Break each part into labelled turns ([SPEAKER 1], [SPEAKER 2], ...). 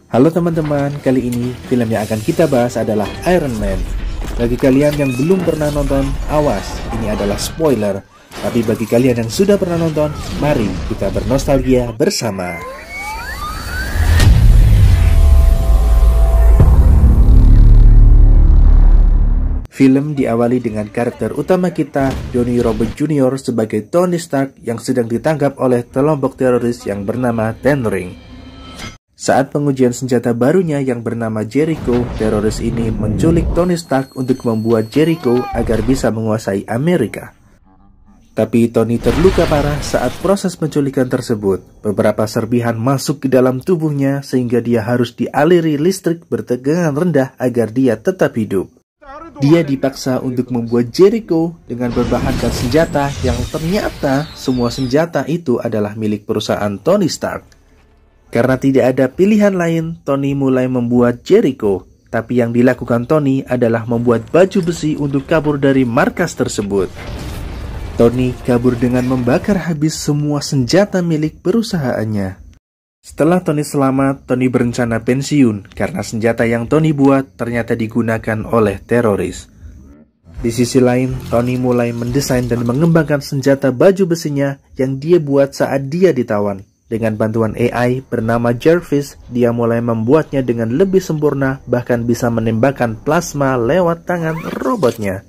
[SPEAKER 1] Halo teman-teman, kali ini film yang akan kita bahas adalah Iron Man. Bagi kalian yang belum pernah nonton, awas, ini adalah spoiler. Tapi bagi kalian yang sudah pernah nonton, mari kita bernostalgia bersama. Film diawali dengan karakter utama kita, Downey Robert Jr. sebagai Tony Stark yang sedang ditangkap oleh kelompok teroris yang bernama Ten Ring. Saat pengujian senjata barunya yang bernama Jericho, teroris ini menculik Tony Stark untuk membuat Jericho agar bisa menguasai Amerika. Tapi Tony terluka parah saat proses penculikan tersebut. Beberapa serpihan masuk ke dalam tubuhnya sehingga dia harus dialiri listrik bertegangan rendah agar dia tetap hidup. Dia dipaksa untuk membuat Jericho dengan berbahankan senjata yang ternyata semua senjata itu adalah milik perusahaan Tony Stark. Karena tidak ada pilihan lain, Tony mulai membuat Jericho. Tapi yang dilakukan Tony adalah membuat baju besi untuk kabur dari markas tersebut. Tony kabur dengan membakar habis semua senjata milik perusahaannya. Setelah Tony selamat, Tony berencana pensiun karena senjata yang Tony buat ternyata digunakan oleh teroris. Di sisi lain, Tony mulai mendesain dan mengembangkan senjata baju besinya yang dia buat saat dia ditawan. Dengan bantuan AI bernama Jarvis, dia mulai membuatnya dengan lebih sempurna, bahkan bisa menembakkan plasma lewat tangan robotnya.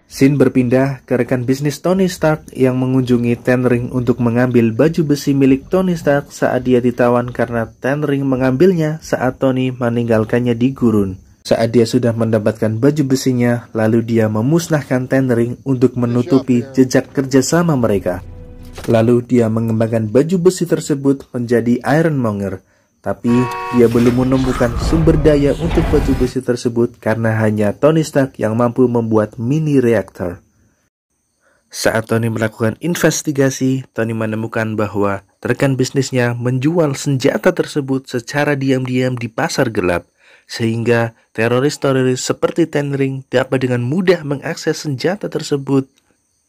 [SPEAKER 1] Scene berpindah ke rekan bisnis Tony Stark yang mengunjungi Ten Ring untuk mengambil baju besi milik Tony Stark saat dia ditawan karena Ten Ring mengambilnya saat Tony meninggalkannya di gurun. Saat dia sudah mendapatkan baju besinya, lalu dia memusnahkan Ten Ring untuk menutupi jejak kerjasama mereka. Lalu dia mengembangkan baju besi tersebut menjadi Ironmonger. Tapi dia belum menemukan sumber daya untuk baju besi tersebut karena hanya Tony Stark yang mampu membuat mini reaktor. Saat Tony melakukan investigasi, Tony menemukan bahwa rekan bisnisnya menjual senjata tersebut secara diam-diam di pasar gelap, sehingga teroris-teroris seperti Ten Ring dapat dengan mudah mengakses senjata tersebut,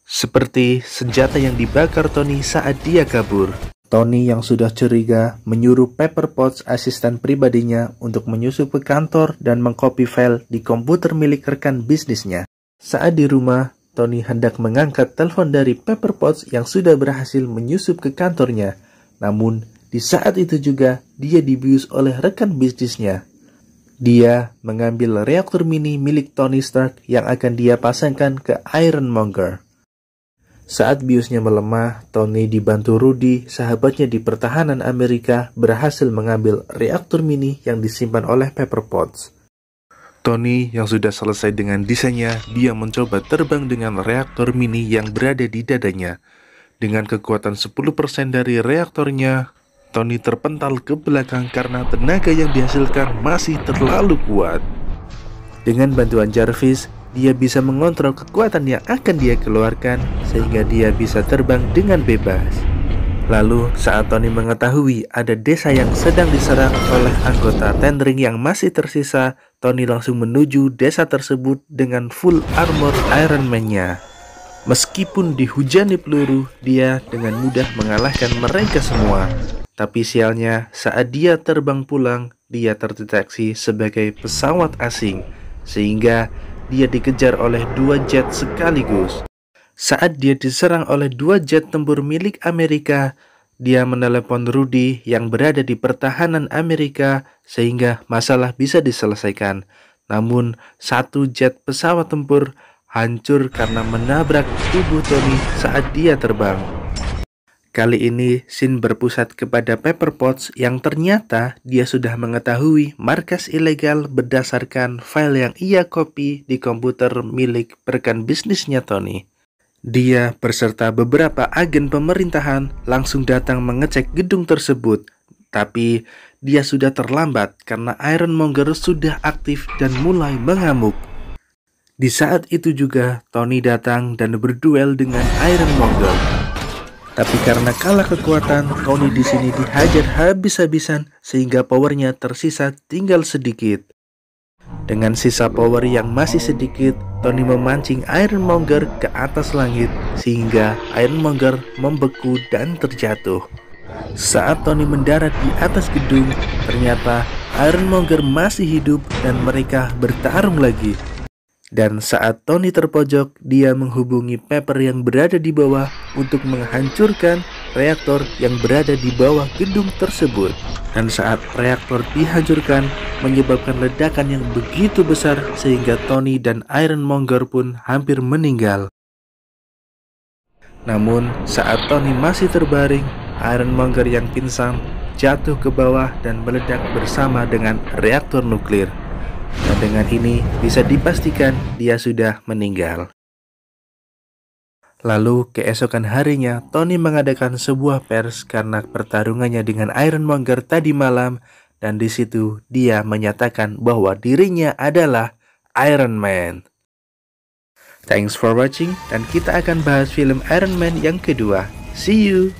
[SPEAKER 1] seperti senjata yang dibakar Tony saat dia kabur. Tony yang sudah curiga menyuruh Pepper Potts, asisten pribadinya, untuk menyusup ke kantor dan mengcopy file di komputer milik rekan bisnisnya. Saat di rumah, Tony hendak mengangkat telepon dari Pepper Potts yang sudah berhasil menyusup ke kantornya. Namun, di saat itu juga dia dibius oleh rekan bisnisnya. Dia mengambil reaktor mini milik Tony Stark yang akan dia pasangkan ke Ironmonger. Saat biusnya melemah, Tony dibantu Rudy, sahabatnya di pertahanan Amerika, berhasil mengambil reaktor mini yang disimpan oleh Pepper Potts. Tony yang sudah selesai dengan desainnya, dia mencoba terbang dengan reaktor mini yang berada di dadanya. Dengan kekuatan 10% dari reaktornya, Tony terpental ke belakang karena tenaga yang dihasilkan masih terlalu kuat. Dengan bantuan Jarvis, dia bisa mengontrol kekuatan yang akan dia keluarkan sehingga dia bisa terbang dengan bebas. Lalu saat Tony mengetahui ada desa yang sedang diserang oleh anggota Ten Ring yang masih tersisa, Tony langsung menuju desa tersebut dengan full armor Iron Man-nya. Meskipun dihujani peluru, dia dengan mudah mengalahkan mereka semua. Tapi sialnya, saat dia terbang pulang, dia terdeteksi sebagai pesawat asing, sehingga dia dikejar oleh 2 jet sekaligus. Saat dia diserang oleh 2 jet tempur milik Amerika, dia menelepon Rudy yang berada di pertahanan Amerika sehingga masalah bisa diselesaikan. Namun, 1 jet pesawat tempur hancur karena menabrak tubuh Tony saat dia terbang. Kali ini, scene berpusat kepada Pepper Potts yang ternyata dia sudah mengetahui markas ilegal berdasarkan file yang ia copy di komputer milik rekan bisnisnya Tony. Dia beserta beberapa agen pemerintahan langsung datang mengecek gedung tersebut, tapi dia sudah terlambat karena Ironmonger sudah aktif dan mulai mengamuk. Di saat itu juga, Tony datang dan berduel dengan Ironmonger. Tapi karena kalah kekuatan, Tony di sini dihajar habis-habisan sehingga powernya tersisa tinggal sedikit. Dengan sisa power yang masih sedikit, Tony memancing Ironmonger ke atas langit sehingga Ironmonger membeku dan terjatuh. Saat Tony mendarat di atas gedung, ternyata Ironmonger masih hidup dan mereka bertarung lagi. Dan saat Tony terpojok, dia menghubungi Pepper yang berada di bawah untuk menghancurkan reaktor yang berada di bawah gedung tersebut. Dan saat reaktor dihancurkan, menyebabkan ledakan yang begitu besar sehingga Tony dan Ironmonger pun hampir meninggal. Namun, saat Tony masih terbaring, Ironmonger yang pingsan jatuh ke bawah dan meledak bersama dengan reaktor nuklir. Dan dengan ini bisa dipastikan dia sudah meninggal. Lalu keesokan harinya Tony mengadakan sebuah pers karena pertarungannya dengan Ironmonger tadi malam, dan di situ dia menyatakan bahwa dirinya adalah Iron Man. Thanks for watching, dan kita akan bahas film Iron Man yang kedua. See you!